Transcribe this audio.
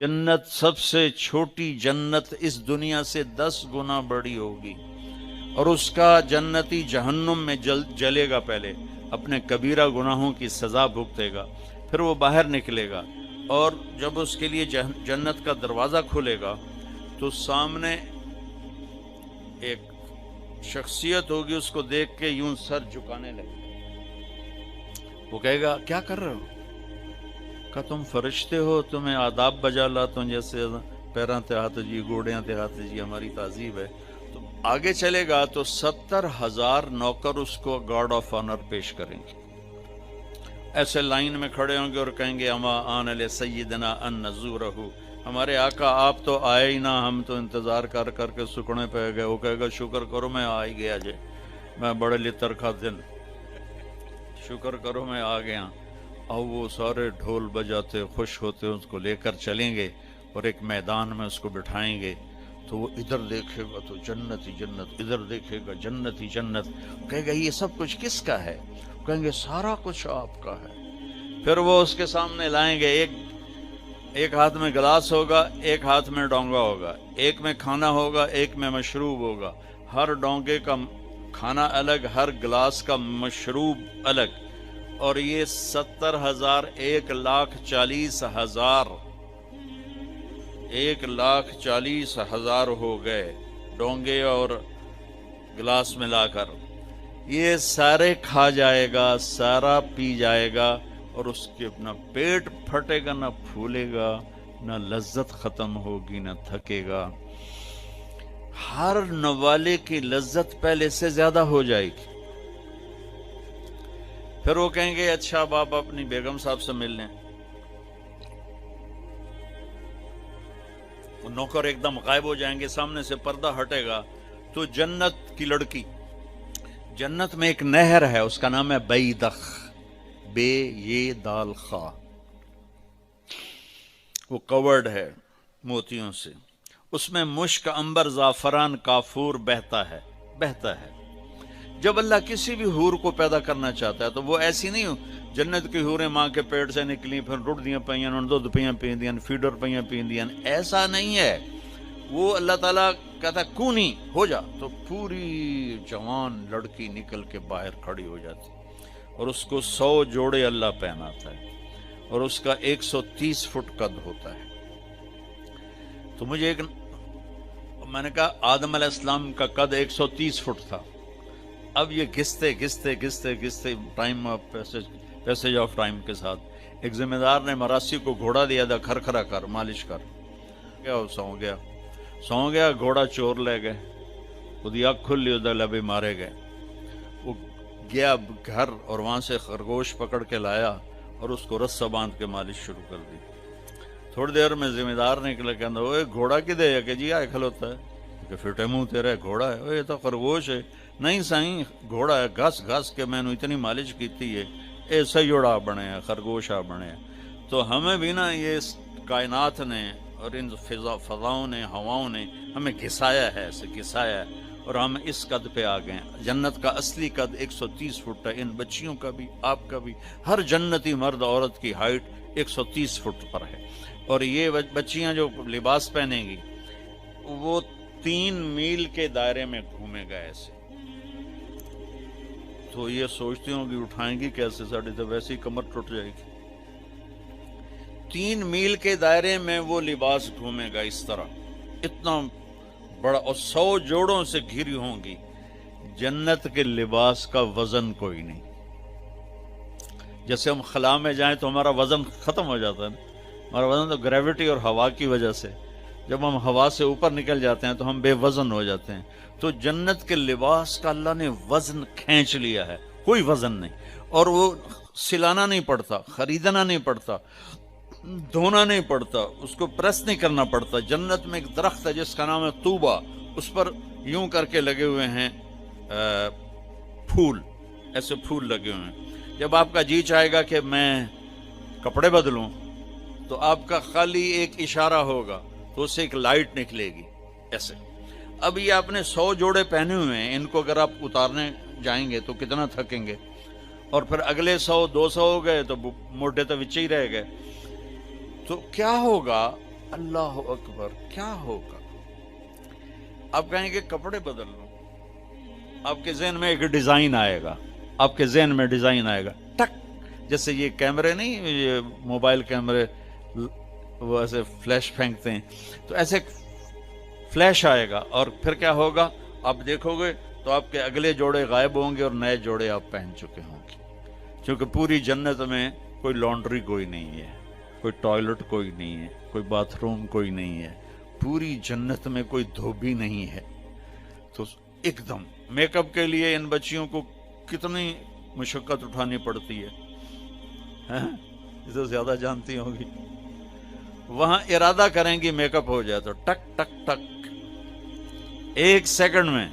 جنت سب سے چھوٹی جنت اس دنیا سے 10 گنا بڑی ہوگی، اور اس کا جنتی جہنم میں جلے گا، پہلے اپنے کبیرہ گناہوں کی سزا بھگتے گا، پھر وہ باہر نکلے گا، اور جب اس کے لیے جنت کا دروازہ کھلے گا تو سامنے ایک شخصیت ہوگی، اس کو دیکھ کے یوں سر جھکانے لگے، وہ کہے گا کیا کر رہے ہو؟ کہ تم فرشتے ہو، تمہیں آداب بجا لاتا ہوں، جیسے پیراں تے ہاتھ جی، گوڑیاں تے ہاتھ جی، ہماری تہذیب ہے۔ تو آگے چلے گا تو 70,000 نوکر اس کو گارڈ آف آنر پیش کریں گے، ایسے لائن میں کھڑے ہوں گے اور کہیں گے اما آن علی سیدنا ان نزورہ، ہمارے آقا آپ تو آئے ہی نہ، ہم تو انتظار کر کر کے سکڑے پہ گئے۔ وہ کہے گا شکر کرو میں آ ہی گیا جے، میں بڑے لتر کھا دن، شکر کرو میں آ گیا۔ اور وہ سارے ڈھول بجاتے خوش ہوتے اس کو لے کر چلیں گے اور ایک میدان میں اس کو بٹھائیں گے، تو وہ ادھر دیکھے گا تو جنت ہی جنت، ادھر دیکھے گا جنت ہی جنت، کہے گا یہ سب کچھ کس کا ہے؟ کہیں گے سارا کچھ آپ کا ہے۔ پھر وہ اس کے سامنے لائیں گے، ایک ہاتھ میں گلاس ہوگا، ایک ہاتھ میں ڈونگا ہوگا، ایک میں کھانا ہوگا، ایک میں مشروب ہوگا، ہر ڈونگے کا کھانا الگ، ہر گلاس کا مشروب الگ، اور یہ 70,000 1,40,000 1,40,000 ہو گئے ڈونگے اور گلاس ملا کر۔ یہ سارے کھا جائے گا، سارا پی جائے گا، اور اس کے نہ پیٹ پھٹے گا، نہ پھولے گا، نہ لذت ختم ہوگی، نہ تھکے گا، ہر نوالے کی لذت پہلے سے زیادہ ہو جائے گی۔ پھر وہ کہیں گے اچھا اب آپ اپنی بیگم صاحب سے مل لیں۔ وہ نوکر ایک دم غائب ہو جائیں گے، سامنے سے پردہ ہٹے گا تو جنت کی لڑکی، جنت میں ایک نہر ہے، اس کا نام ہے بیدخ، بے یہ دال خا، وہ کورڈ ہے موتیوں سے، اس میں مشک، عنبر، زعفران، کافور بہتا ہے۔ جب اللہ کسی بھی حور کو پیدا کرنا چاہتا ہے تو وہ ایسی نہیں ہو، جنت کی حوریں ماں کے پیٹ سے نکلی، پھر رڑ دیاں پئیاں، دودھ پیاں پیندیاں، فیڈر پیاں پیندیاں، ایسا نہیں ہے۔ وہ اللہ تعالیٰ کہتا ہے کونی ہو جا، تو پوری جوان لڑکی نکل کے باہر کھڑی ہو جاتی، اور اس کو 100 جوڑے اللہ پہناتا ہے، اور اس کا 130 فٹ قد ہوتا ہے۔ تو میں نے کہا آدم علیہ السلام کا قد 130 فٹ تھا، اب یہ گھستے time of passage of time کے ساتھ ایک ذمہ دار نے مراسی کو گھوڑا دیا تھا، کھرکھرا کر مالش کر، کیا وہ سو گیا، گھوڑا چور لے گئے، ادھی اکھ کھلی، ادھر لبے مارے گئے۔ وہ گیا گھر اور وہاں سے خرگوش پکڑ کے لایا اور اس کو رسہ باندھ کے مالش شروع کر دی۔ تھوڑی دیر میں ذمہ دار نکلا، کہنا اوے گھوڑا کدے ہے؟ کہ جی آئے کھلوتا ہے، کہ فٹے منہ تیرا گھوڑا ہے؟ اوے یہ تو خرگوش ہے۔ نہیں سائیں، گھوڑا ہے، گھس کے میں نے اتنی مالش کیتی ہے، ایسا ہی اڑا بنے ہیں، خرگوش آ بنے ہیں۔ تو ہمیں بھی نا یہ کائنات نے اور ان فضاؤں نے، ہواؤں نے ہمیں گھسایا ہے، ایسے گھسایا ہے، اور ہم اس قد پہ آ گئے ہیں۔ جنت کا اصلی قد 130 فٹ ہے، ان بچیوں کا بھی، آپ کا بھی، ہر جنتی مرد عورت کی ہائٹ 130 فٹ پر ہے۔ اور یہ بچیاں جو لباس پہنیں گی وہ 3 میل کے دائرے میں گھومے گا ایسے۔ تو یہ سوچتی ہوں کہ اٹھائیں گی کیسے، ساڑی تو ویسے ہی کمر ٹوٹ جائے گی۔ 3 میل کے دائرے میں وہ لباس گھومے گا اس طرح، اتنا بڑا، اور 100 جوڑوں سے گھری ہوں گی۔ جنت کے لباس کا وزن کوئی نہیں۔ جیسے ہم خلا میں جائیں تو ہمارا وزن ختم ہو جاتا ہے نا، ہمارا وزن تو گریوٹی اور ہوا کی وجہ سے، جب ہم ہوا سے اوپر نکل جاتے ہیں تو ہم بے وزن ہو جاتے ہیں۔ تو جنت کے لباس کا اللہ نے وزن کھینچ لیا ہے، کوئی وزن نہیں، اور وہ سلانا نہیں پڑتا، خریدنا نہیں پڑتا، دھونا نہیں پڑتا، اس کو پریس نہیں کرنا پڑتا۔ جنت میں ایک درخت ہے جس کا نام ہے طوبہ، اس پر یوں کر کے لگے ہوئے ہیں پھول، ایسے پھول لگے ہوئے ہیں۔ جب آپ کا جی چاہے گا کہ میں کپڑے بدلوں تو آپ کا خالی ایک اشارہ ہوگا تو اس سے ایک لائٹ نکلے گی ایسے۔ اب یہ آپ نے 100 جوڑے پہنے ہوئے ہیں، ان کو اگر آپ اتارنے جائیں گے تو کتنا تھکیں گے، اور پھر اگلے 100 200 ہو گئے تو موٹے تو وچے ہی رہ گئے۔ تو کیا ہوگا اللہ اکبر، کیا ہوگا؟ آپ کہیں گے کپڑے بدل لو، آپ کے ذہن میں ایک ڈیزائن آئے گا، آپ کے ذہن میں ڈیزائن آئے گا، ٹک، جیسے یہ کیمرے نہیں، یہ موبائل کیمرے وہ ایسے فلیش پھینکتے ہیں، تو ایسے فلیش آئے گا، اور پھر کیا ہوگا؟ آپ دیکھو گے تو آپ کے اگلے جوڑے غائب ہوں گے اور نئے جوڑے آپ پہن چکے ہوں گے، کیونکہ پوری جنت میں کوئی لانڈری کوئی نہیں ہے، کوئی ٹوائلٹ کوئی نہیں ہے، کوئی باتھ روم کوئی نہیں ہے، پوری جنت میں کوئی دھوبی نہیں ہے۔ تو ایک دم میک اپ کے لیے ان بچیوں کو کتنی مشقت اٹھانی پڑتی ہے، یہ تو زیادہ جانتی ہوں گی۔ وہاں ارادہ کریں گی میک اپ ہو جائے تو ٹک ٹک ٹک، 1 سیکنڈ میں